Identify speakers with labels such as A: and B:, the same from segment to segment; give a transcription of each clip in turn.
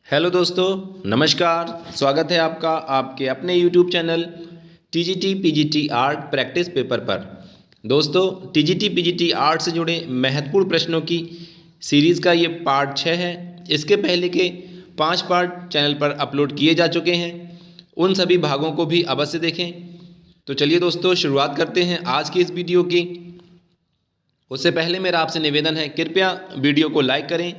A: Hello दोस्तों, नमस्कार। स्वागत है आपका आपके अपने YouTube channel TGT PGT art practice paper पर। दोस्तों, टीजीटी पीजीटी आर्ट से जुड़े महत्वपूर्ण प्रश्नों की सीरीज़ का ये पार्ट 6 है। इसके पहले के 5 पार्ट चैनल पर अपलोड किए जा चुके हैं, उन सभी भागों को भी अवश्य देखें। तो चलिए दोस्तों, शुरुआत करते हैं आज की इस वीडियो की। उससे पहले मेरा आपसे निवेदन है, कृपया वीडियो को लाइक करें।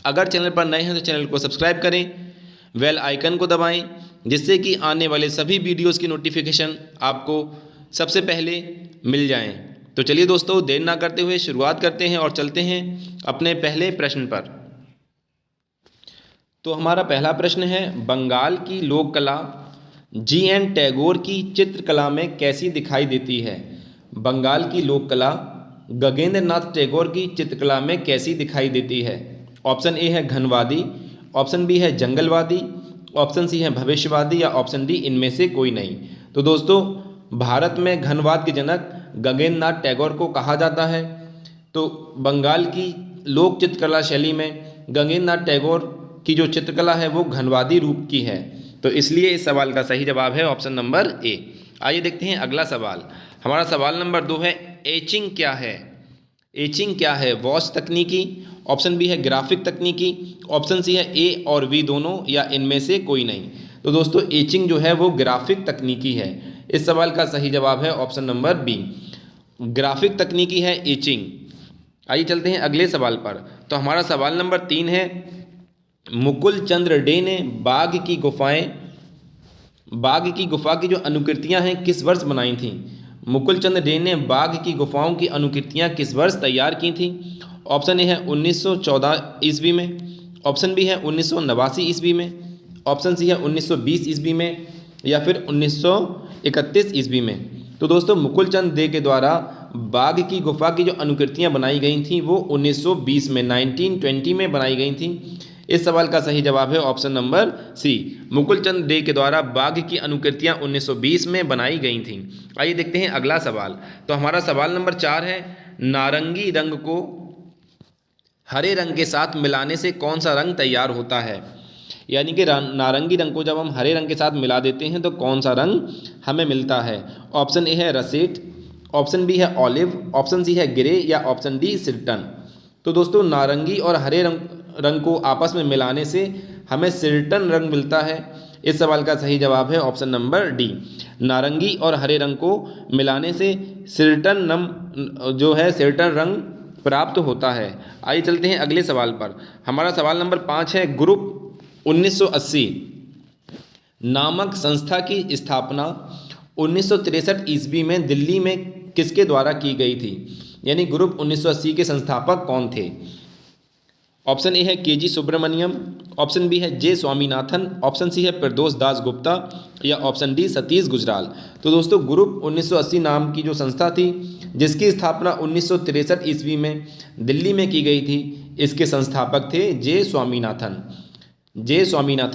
A: अगर चैनल पर नए हैं तो चैनल को सब्सक्राइब करें, बेल आइकन को दबाएं, जिससे कि आने वाले सभी वीडियोस की नोटिफिकेशन आपको सबसे पहले मिल जाएं। तो चलिए दोस्तों, देर ना करते हुए शुरुआत करते हैं और चलते हैं अपने पहले प्रश्न पर। तो हमारा पहला प्रश्न है, बंगाल की लोक कला जी.एन. टैगोर की चित्रकला में कैसी दिखाई देती है? बंगाल की लोक कला गगनेंद्र नाथ टैगोर की चित्रकला में कैसी दिखाई देती है? ऑप्शन ए है घनवादी, ऑप्शन बी है जंगलवादी, ऑप्शन सी है भविष्यवादी या ऑप्शन डी इनमें से कोई नहीं। तो दोस्तों, भारत में घनवाद के जनक गगनेंद्र नाथ टैगोर को कहा जाता है। तो बंगाल की लोक चित्रकला शैली में गगनेंद्र नाथ टैगोर की जो चित्रकला है वो घनवादी रूप की है। तो इसलिए इस सवाल का सही जवाब है ऑप्शन नंबर ए। आइए देखते हैं अगला सवाल। हमारा सवाल नंबर 2 है, एचिंग क्या है? एचिंग क्या है? वॉश तकनीकी, ऑप्शन बी है ग्राफिक तकनीकी, ऑप्शन सी है ए और बी दोनों या इनमें से कोई नहीं। तो दोस्तों, एचिंग जो है वो ग्राफिक तकनीकी है। इस सवाल का सही जवाब है ऑप्शन नंबर बी, ग्राफिक तकनीकी है एचिंग। आइए चलते हैं अगले सवाल पर। तो हमारा सवाल नंबर 3 है, मुकुल चंद्र डे ने बाघ की गुफा की जो अनुकृतियां हैं किस वर्ष बनाई थीं? मुकुल चंद्र डे ने बाघ की गुफाओं की अनुकृतियां किस वर्ष तैयार की थीं? ऑप्शन ए है 1914 ईस्वी में, ऑप्शन बी है 1989 ईस्वी में, ऑप्शन सी है 1920 ईस्वी में या फिर 1931 ईस्वी में। तो दोस्तों, मुकुल चंद डे के द्वारा बाघ की गुफा की जो अनुकृतियां बनाई गई थीं वो 1920 में 1920 में बनाई गई थीं। इस सवाल का सही जवाब है ऑप्शन नंबर सी, मुकुल चंद डे के द्वारा बाघ की अनुकृतियां 1920 में बनाई गई थीं। आइए देखते हैं अगला सवाल। तो हमारा सवाल नंबर 4 है, नारंगी रंग को हरे रंग के साथ मिलाने से कौन सा रंग तैयार होता है? यानी कि नारंगी रंग को जब हम हरे रंग के साथ मिला देते हैं तो कौन सा रंग हमें मिलता है? ऑप्शन ए है रसेट, ऑप्शन बी है ऑलिव, ऑप्शन सी है ग्रे या ऑप्शन डी सिल्टन। तो दोस्तों, नारंगी और हरे रंग को आपस में मिलाने से हमें सिल्टन रंग मिलता है। इस सवाल का सही जवाब है ऑप्शन नंबर डी, नारंगी और हरे रंग को मिलाने से सिल्टन रंग प्राप्त होता है। आइए चलते हैं अगले सवाल पर। हमारा सवाल नंबर 5 है, ग्रुप 1980 नामक संस्था की स्थापना 1963 ईस्वी में दिल्ली में किसके द्वारा की गई थी? यानी ग्रुप 1980 के संस्थापक कौन थे? ऑप्शन ए है के.जी. सुब्रमण्यम, ऑप्शन बी है जे. स्वामीनाथन, ऑप्शन सी है प्रदोष दास गुप्ता या ऑप्शन डी सतीश गुजराल। तो दोस्तों, ग्रुप 1980 नाम की जो संस्था थी जिसकी स्थापना 1963 ईस्वी में दिल्ली में की गई थी, इसके संस्थापक थे जे. स्वामीनाथन,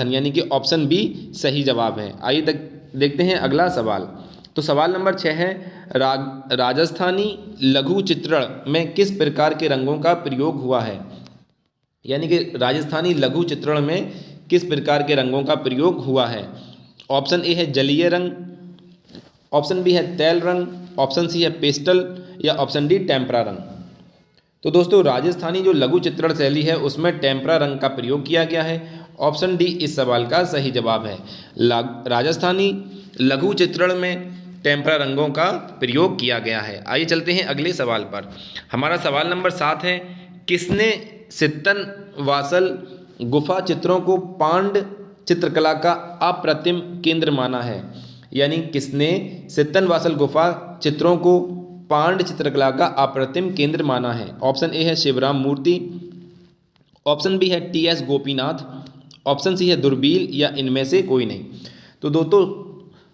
A: यानी कि ऑप्शन बी सही जवाब है। आइए देखते हैं अगला सवाल। तो सवाल नंबर 6 है, राजस्थानी लघु चित्रण में किस प्रकार के रंगों का प्रयोग हुआ है? यानी कि राजस्थानी लघु चित्रण में किस प्रकार के रंगों का प्रयोग हुआ है? ऑप्शन ए है जलीय रंग, ऑप्शन बी है तेल रंग, ऑप्शन सी है पेस्टल या ऑप्शन डी टेम्परा रंग। तो दोस्तों, राजस्थानी जो लघु चित्रण शैली है उसमें टेम्परा रंग का प्रयोग किया गया है। ऑप्शन डी इस सवाल का सही जवाब है। राजस्थानी लघु चित्रण में टेम्परा रंगों का प्रयोग किया गया है। आइए चलते हैं अगले सवाल पर। हमारा सवाल नंबर 7 है, किसने सित्तन वासल गुफा चित्रों को पांड चित्रकला का अप्रतिम केंद्र माना है? यानी किसने सित्तन वासल गुफा चित्रों को पांड चित्रकला का अप्रतिम केंद्र माना है? ऑप्शन ए है शिवराम मूर्ति, ऑप्शन बी है टी.एस. गोपीनाथ, ऑप्शन सी है दुर्बील या इनमें से कोई नहीं। तो दोस्तों,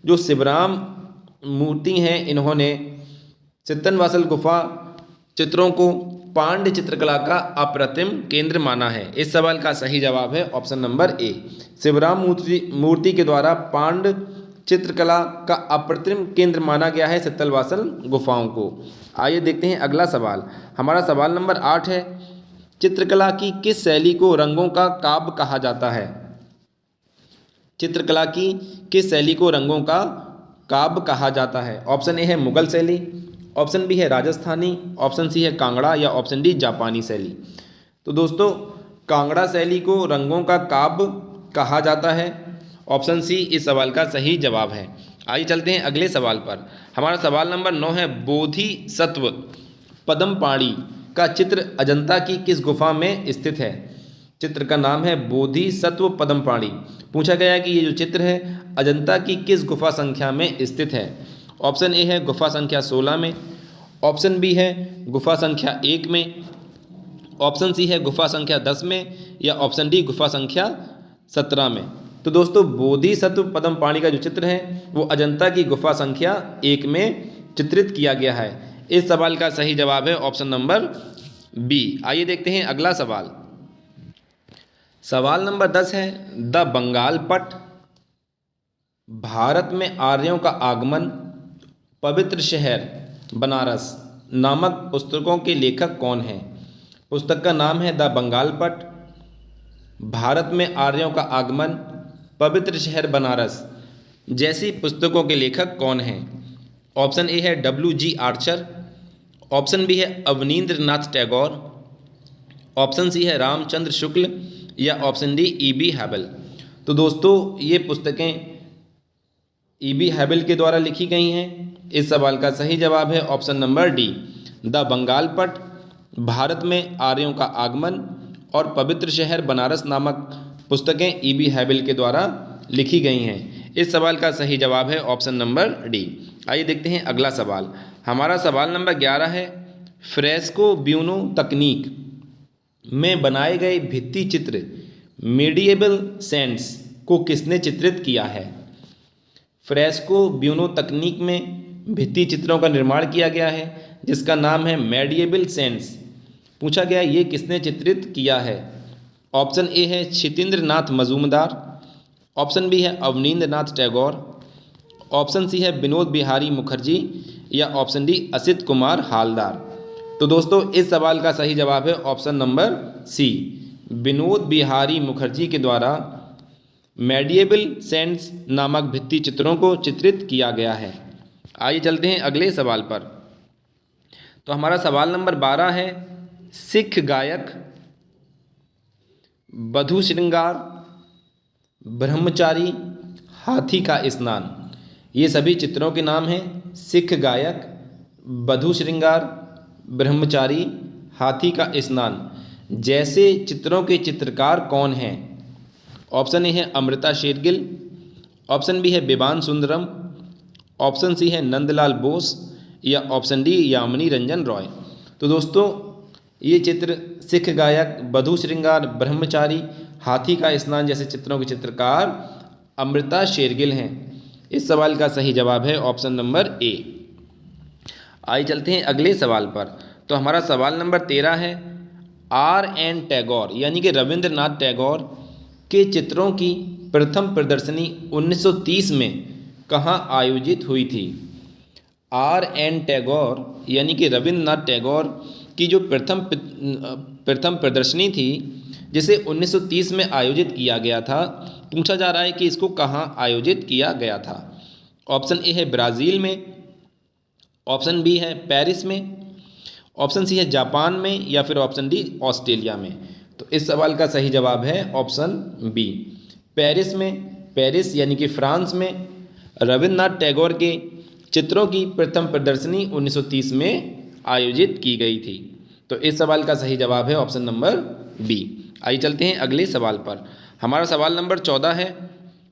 A: जो शिवराम मूर्ति हैं इन्होंने सित्तन वासल गुफा चित्रों को पांड्य चित्रकला का अप्रतिम केंद्र माना है। इस सवाल का सही जवाब है ऑप्शन नंबर ए, शिवराम मूर्ति के द्वारा पांड्य चित्रकला का अप्रतिम केंद्र माना गया है सित्तन वासल गुफाओं को। आइए देखते हैं अगला सवाल। हमारा सवाल नंबर 8 है, चित्रकला की किस शैली को रंगों का काव्य कहा जाता है? चित्रकला की किस शैली को रंगों का काव्य कहा जाता है? ऑप्शन ए है मुगल शैली, ऑप्शन बी है राजस्थानी, ऑप्शन सी है कांगड़ा या ऑप्शन डी जापानी शैली। तो दोस्तों कांगड़ा शैली को रंगों का काव्य कहा जाता है। ऑप्शन सी इस सवाल का सही जवाब है। आइए चलते हैं अगले सवाल पर। हमारा सवाल नंबर 9 है, बोधिसत्व पद्मपाणि का चित्र अजंता की किस गुफा में स्थित है? चित्र का नाम है बोधिसत्व पद्मपाणि। पूछा गया है कि ये जो चित्र है अजंता की किस गुफा संख्या में स्थित है? ऑप्शन ए है गुफा संख्या 16 में, ऑप्शन बी है गुफा संख्या 1 में, ऑप्शन सी है गुफा संख्या 10 में या ऑप्शन डी गुफा संख्या 17 में। तो दोस्तों बोधिसत्व पद्मपाणि का जो चित्र है वो अजंता की गुफा संख्या 1 में चित्रित किया गया है। इस सवाल का सही जवाब है ऑप्शन नंबर बी। आइए देखते हैं अगला सवाल। सवाल नंबर 10 है, द बंगाल पट, भारत में आर्यों का आगमन, पवित्र शहर बनारस नामक पुस्तकों के लेखक कौन हैं? पुस्तक का नाम है द बंगाल पट, भारत में आर्यों का आगमन, पवित्र शहर बनारस जैसी पुस्तकों के लेखक कौन हैं? ऑप्शन ए है W.G. आर्चर, ऑप्शन बी है अवनींद्र नाथ टैगोर, ऑप्शन सी है रामचंद्र शुक्ल या ऑप्शन डी E.B. हैबल। तो दोस्तों ये पुस्तकें E.B. हैबल के द्वारा लिखी गई हैं। इस सवाल का सही जवाब है option number D, the Bengal Pat, Bharat में आर्यों का आगमन और पवित्र शहर बनारस नामक पुस्तकें E.B. हैबल के द्वारा लिखी गई हैं। इस सवाल का सही जवाब है ऑप्शन नंबर डी। आइए देखते हैं अगला सवाल। हमारा सवाल नंबर 11 है, फ्रेस्को ब्यूनो तकनीक में बनाए गए भित्ति चित्र मेडिएवल सेंट्स को किसने चित्रित किया है? फ्रेस्को ब्यूनो तकनीक में भित्ति चित्रों का निर्माण किया गया है जिसका नाम है मेडिएवल सेंट्स। पूछा गया ये किसने चित्रित किया है? ऑप्शन ए है क्षितेंद्र नाथ मजूमदार, ऑप्शन बी है अवनींद्र नाथ टैगोर, ऑप्शन सी है विनोद बिहारी मुखर्जी या ऑप्शन डी असित कुमार हालदार। तो दोस्तों इस सवाल का सही जवाब है option number C, Vinod Bihari Mukherjee के द्वारा मेडिएवल सेंट्स नामक भित्ति चित्रों को चित्रित किया गया है। आइए चलते हैं अगले सवाल पर। तो हमारा सवाल नंबर 12 है, सिख गायक बधू श्रृंगार, ब्रह्मचारी, हाथी का स्नान ये सभी चित्रों के नाम हैं। सिख गायक, बधू श्रृंगार, ब्रह्मचारी, हाथी का स्नान जैसे चित्रों के चित्रकार कौन हैं? ऑप्शन ए है अमृता शेरगिल, ऑप्शन बी है बिबान सुंदरम, ऑप्शन सी है नंदलाल बोस या ऑप्शन डी यामिनी रंजन रॉय। तो दोस्तों ये चित्र सिख गायक, बधू श्रृंगार, ब्रह्मचारी, हाथी का स्नान जैसे चित्रों के चित्रकार अमृता शेरगिल हैं। इस सवाल का सही जवाब है ऑप्शन नंबर ए। आइए चलते हैं अगले सवाल पर। तो हमारा सवाल नंबर 13 है, R.N. टैगोर यानी कि रविंद्रनाथ टैगोर के चित्रों की प्रथम प्रदर्शनी 1930 में कहाँ आयोजित हुई थी? R.N. टैगोर यानी कि रविंद्रनाथ टैगोर की जो प्रथम प्रदर्शनी थी जिसे 1930 में आयोजित किया गया था, पूछा जा रहा है कि इसको कहाँ आयोजित किया गया था। ऑप्शन ए है ब्राज़ील में, ऑप्शन बी है पेरिस में, ऑप्शन सी है जापान में या फिर ऑप्शन डी ऑस्ट्रेलिया में। तो इस सवाल का सही जवाब है ऑप्शन बी, पेरिस में। पेरिस यानी कि फ्रांस में रविंद्रनाथ टैगोर के चित्रों की प्रथम प्रदर्शनी 1930 में आयोजित की गई थी। तो इस सवाल का सही जवाब है ऑप्शन नंबर बी। आइए चलते हैं अगले सवाल पर। हमारा सवाल नंबर 14 है,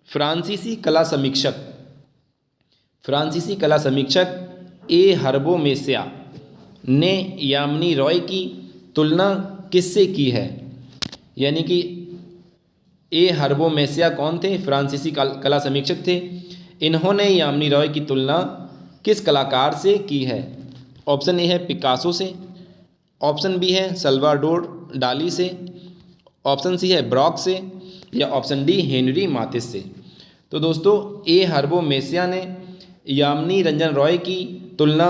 A: फ्रांसीसी कला समीक्षक ए हर्बो मेसिया ने यामिनी रॉय की तुलना किससे की है? यानी कि ए हर्बो मेसिया कौन थे? फ्रांसीसी कला समीक्षक थे। इन्होंने यामिनी रॉय की तुलना किस कलाकार से की है? ऑप्शन ए है पिकासो से, ऑप्शन बी है सल्वाडोर डाली से, ऑप्शन सी है ब्रॉक से या ऑप्शन डी हेनरी मातिस से। तो दोस्तों ए हर्बो मेसिया ने यामिनी रंजन रॉय की तुलना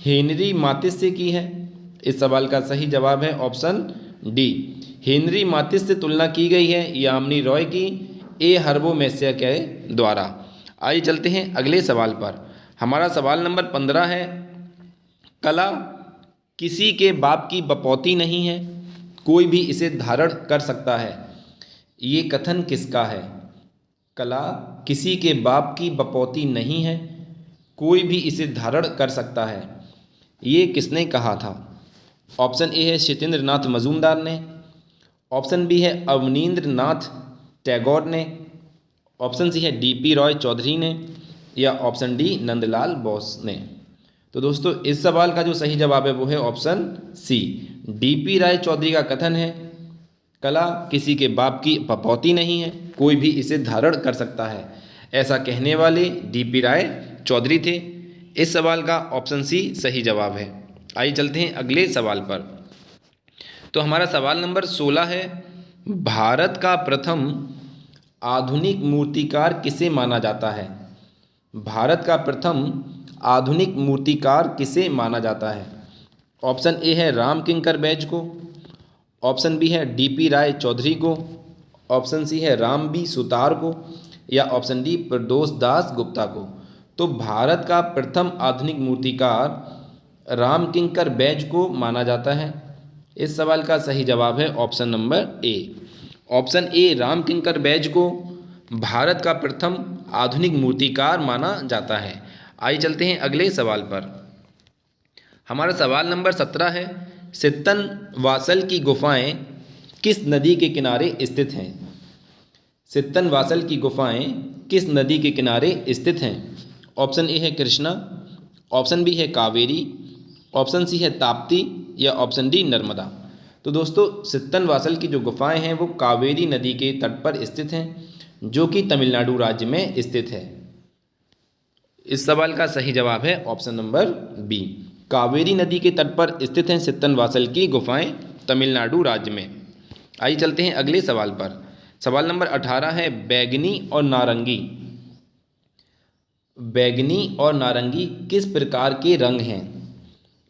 A: हेनरी मातिस से की है। इस सवाल का सही जवाब है ऑप्शन डी, हेनरी मातिस से तुलना की गई है यामिनी रॉय की ए हर्बोमेसिया के द्वारा। आइए चलते हैं अगले सवाल पर। हमारा सवाल नंबर 15 है, कला किसी के बाप की बपौती नहीं है, कोई भी इसे धारण कर सकता है। ये कथन किसका है? कला किसी के बाप की बपौती नहीं है, कोई भी इसे धारण कर सकता है। ये किसने कहा था? ऑप्शन ए है सत्येंद्र नाथ मजूमदार ने, ऑप्शन बी है अवनींद्र नाथ टैगोर ने, ऑप्शन सी है डीपी रॉय चौधरी ने, या ऑप्शन डी नंदलाल बोस ने। तो दोस्तों इस सवाल का जो सही जवाब है वो है ऑप्शन सी, डीपी राय चौधरी का कथन है, कला किसी के बाप की बपौती नहीं है, कोई भी इसे धारण कर सकता है। ऐसा कहने वाले डीपी राय चौधरी थे। इस सवाल का ऑप्शन सी सही जवाब है। आइए चलते हैं अगले सवाल पर। तो हमारा सवाल नंबर 16 है, भारत का प्रथम आधुनिक मूर्तिकार किसे माना जाता है? भारत का प्रथम आधुनिक मूर्तिकार किसे माना जाता है? ऑप्शन ए है राम किंकर बैज को, ऑप्शन बी है डीपी राय चौधरी को, ऑप्शन सी है राम बी सुतार को, या ऑप्शन डी प्रदोष दास गुप्ता को। तो भारत का प्रथम आधुनिक मूर्तिकार राम किंकर बैज को माना जाता है। इस सवाल का सही जवाब है option number A. Option A Ram Kinkar Baij को भारत का प्रथम आधुनिक मूर्तिकार माना जाता है। आइए चलते हैं अगले सवाल पर। हमारा सवाल नंबर 17 है, सित्तन वासल की गुफाएं किस नदी के किनारे स्थित हैं? सित्तन वासल की गुफाएं किस नदी के किनारे स्थित हैं? ऑप्शन ए है कृष्णा, ऑप्शन बी है कावेरी, ऑप्शन सी है ताप्ती, या ऑप्शन डी नर्मदा। तो दोस्तों सित्तन वासल की जो गुफाएं हैं वो कावेरी नदी के तट पर स्थित हैं, जो कि तमिलनाडु राज्य में स्थित है। इस सवाल का सही जवाब है ऑप्शन नंबर बी, कावेरी नदी के तट पर स्थित हैं सित्तन वासल की गुफाएं तमिलनाडु राज्य में। आइए चलते हैं अगले सवाल पर। सवाल नंबर 18 है, बैगनी और नारंगी। बैगनी और नारंगी किस प्रकार के रंग हैं?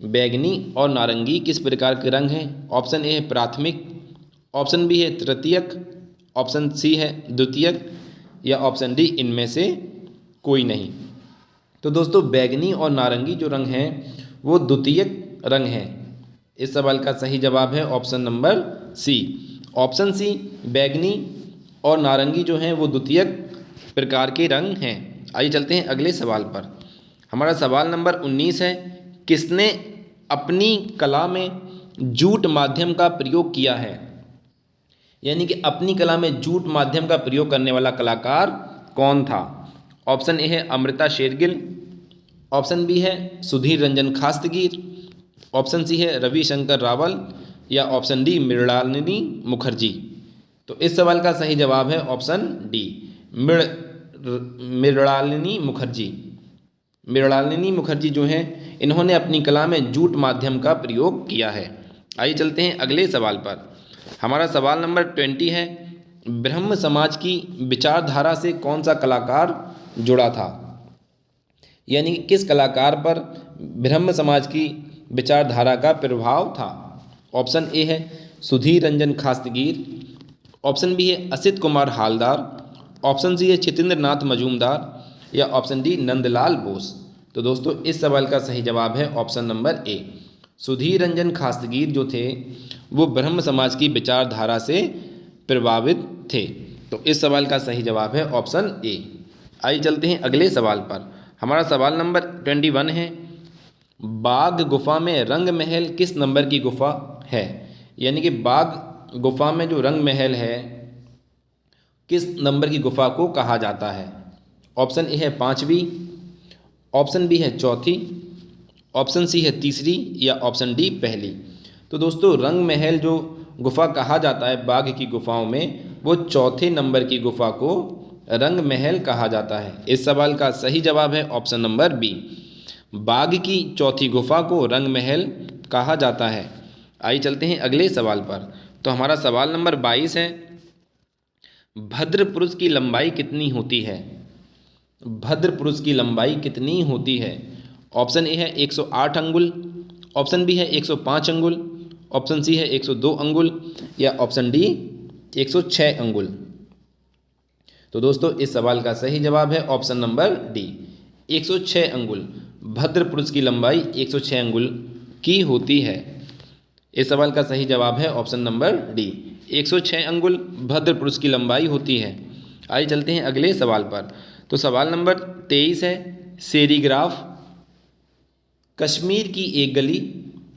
A: बैगनी और नारंगी किस प्रकार के रंग हैं? ऑप्शन ए है प्राथमिक, ऑप्शन बी है तृतीयक, ऑप्शन सी है द्वितीयक, या ऑप्शन डी इनमें से कोई नहीं। तो दोस्तों बैगनी और नारंगी जो रंग हैं वो द्वितीयक रंग हैं। इस सवाल का सही जवाब है option number C. Option C बैगनी और नारंगी जो हैं वो द्वितीयक प्रकार के रंग हैं। आइए चलते हैं अगले सवाल पर। हमारा सवाल नंबर 19 है, किसने अपनी कला में जूट माध्यम का प्रयोग किया है? यानी कि अपनी कला में जूट माध्यम का प्रयोग करने वाला कलाकार कौन था? ऑप्शन ए है अमृता शेरगिल, ऑप्शन बी है सुधीर रंजन खास्तगीर, ऑप्शन सी है रविशंकर रावल, या ऑप्शन डी मृणालिनी मुखर्जी। तो इस सवाल का सही जवाब है ऑप्शन डी मृणालिनी मुखर्जी। मृणालिनी मुखर्जी जो हैं इन्होंने अपनी कला में जूट माध्यम का प्रयोग किया है। आइए चलते हैं अगले सवाल पर। हमारा सवाल नंबर 20 है, ब्रह्म समाज की विचारधारा से कौन सा कलाकार जुड़ा था? यानी किस कलाकार पर ब्रह्म समाज की विचारधारा का प्रभाव था? ऑप्शन ए है सुधीर रंजन खास्तगीर, ऑप्शन बी है असित कुमार हालदार, ऑप्शन सी है सत्येंद्र नाथ मजूमदार, या ऑप्शन डी नंदलाल बोस। तो दोस्तों इस सवाल का सही जवाब है ऑप्शन नंबर ए, सुधीर रंजन खास्तगीर जो थे वो ब्रह्म समाज की विचारधारा से प्रभावित थे। तो इस सवाल का सही जवाब है ऑप्शन ए। आइए चलते हैं अगले सवाल पर। हमारा सवाल नंबर 21 है, बाघ गुफा में रंग महल किस नंबर की गुफा है? यानी कि बाघ गुफा में जो रंग महल है किस नंबर की गुफा को कहा जाता है? ऑप्शन ए है 5वीं, ऑप्शन बी है 4थी, ऑप्शन सी है 3री, या ऑप्शन डी पहली। तो दोस्तों रंग महल जो गुफा कहा जाता है बाघ की गुफाओं में, वो 4थे नंबर की गुफा को रंग महल कहा जाता है। इस सवाल का सही जवाब है ऑप्शन नंबर बी, बाघ की 4थी गुफा को रंग महल कहा जाता है। आइए चलते हैं अगले सवाल पर। तो हमारा सवाल नंबर 22 है, भद्र पुरुष की लंबाई कितनी होती है? भद्र पुरुष की लंबाई कितनी होती है? ऑप्शन ए है 108 अंगुल, ऑप्शन बी है 105 अंगुल, ऑप्शन सी है 102 अंगुल, या ऑप्शन डी 106 अंगुल। तो दोस्तों इस सवाल का सही जवाब है ऑप्शन नंबर डी, 106 अंगुल। भद्र पुरुष की लंबाई 106 अंगुल की होती है। इस सवाल का सही जवाब है ऑप्शन नंबर डी, 106 अंगुल भद्र पुरुष की लंबाई होती है। आइए चलते हैं अगले सवाल पर। तो सवाल नंबर 23 है, सेरीग्राफ, कश्मीर की एक गली,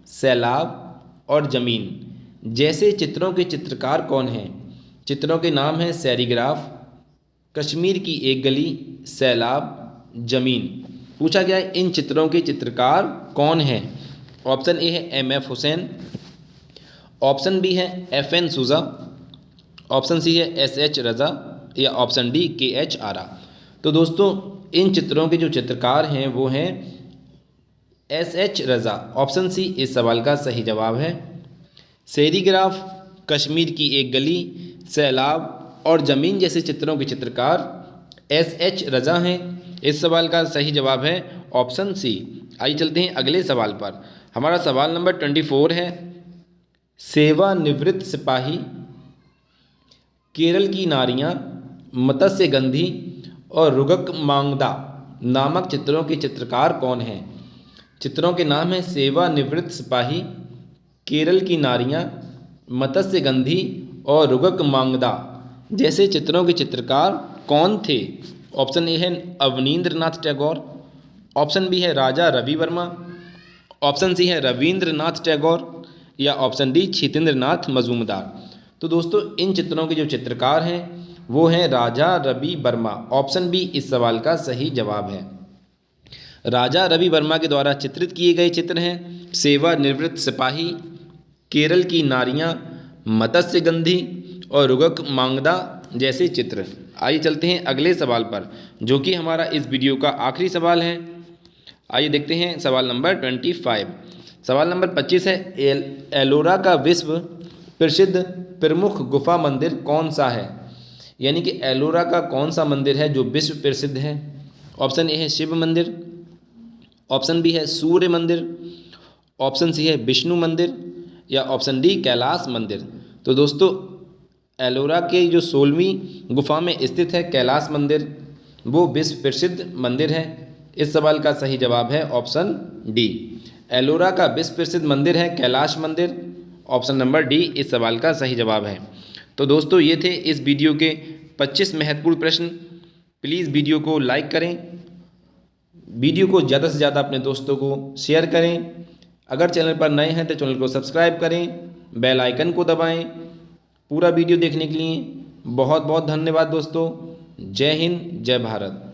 A: सैलाब और ज़मीन जैसे चित्रों के चित्रकार कौन हैं? चित्रों के नाम हैं सेरीग्राफ, कश्मीर की एक गली, सैलाब, ज़मीन। पूछा गया है इन चित्रों के चित्रकार कौन हैं? ऑप्शन ए है M.F. हुसैन, ऑप्शन बी है F.N. सूजा, ऑप्शन सी है S.H. रज़ा या ऑप्शन डी K.H. आरा। तो दोस्तों इन चित्रों के जो चित्रकार हैं वो हैं S.H. रज़ा। ऑप्शन सी इस सवाल का सही जवाब है। सेरीग्राफ, कश्मीर की एक गली, सैलाब और ज़मीन जैसे चित्रों के चित्रकार S.H. रज़ा हैं। इस सवाल का सही जवाब है ऑप्शन सी। आइए चलते हैं अगले सवाल पर। हमारा सवाल नंबर 24 है, सेवानिवृत्त सिपाही, केरल की नारियां, मत्स्यगंधी और रुगक मांगदा नामक चित्रों के चित्रकार कौन हैं? चित्रों के नाम हैं सेवानिवृत्त सिपाही, केरल की नारियां, मत्स्यगंधी और रुगक मांगदा जैसे चित्रों के चित्रकार कौन थे? ऑप्शन ए है अवनींद्रनाथ टैगोर, ऑप्शन बी है राजा रवि वर्मा, ऑप्शन सी है रविंद्रनाथ टैगोर या ऑप्शन डी छितेंद्रनाथ मजूमदार। तो दोस्तों इन चित्रों के जो चित्रकार हैं वो हैं राजा रवि वर्मा। ऑप्शन बी इस सवाल का सही जवाब है। राजा रवि वर्मा के द्वारा चित्रित किए गए चित्र हैं सेवानिवृत्त सिपाही, केरल की नारियां, मत्स्यगंधी और रुगक मांगदा जैसे चित्र। आइए चलते हैं अगले सवाल पर जो कि हमारा इस वीडियो का आखिरी सवाल है। आइए देखते हैं सवाल नंबर 25। सवाल नंबर 25 है, एलोरा का विश्व प्रसिद्ध प्रमुख गुफा मंदिर कौन सा है? यानी कि एलोरा का कौन सा मंदिर है जो विश्व प्रसिद्ध है? ऑप्शन ए है शिव मंदिर, ऑप्शन बी है सूर्य मंदिर, ऑप्शन सी है विष्णु मंदिर या ऑप्शन डी कैलाश मंदिर। तो दोस्तों एलोरा के जो 16वीं गुफा में स्थित है कैलाश मंदिर, वो विश्व प्रसिद्ध मंदिर है। इस सवाल का सही जवाब है ऑप्शन डी, एलोरा का विश्व प्रसिद्ध मंदिर है कैलाश मंदिर। ऑप्शन नंबर डी इस सवाल का सही जवाब है। तो दोस्तों ये थे इस वीडियो के 25 महत्वपूर्ण प्रश्न। प्लीज़ वीडियो को लाइक करें, वीडियो को ज़्यादा से ज़्यादा अपने दोस्तों को शेयर करें। अगर चैनल पर नए हैं तो चैनल को सब्सक्राइब करें, बेल आइकन को दबाएं। पूरा वीडियो देखने के लिए बहुत बहुत धन्यवाद दोस्तों। जय हिंद, जय भारत।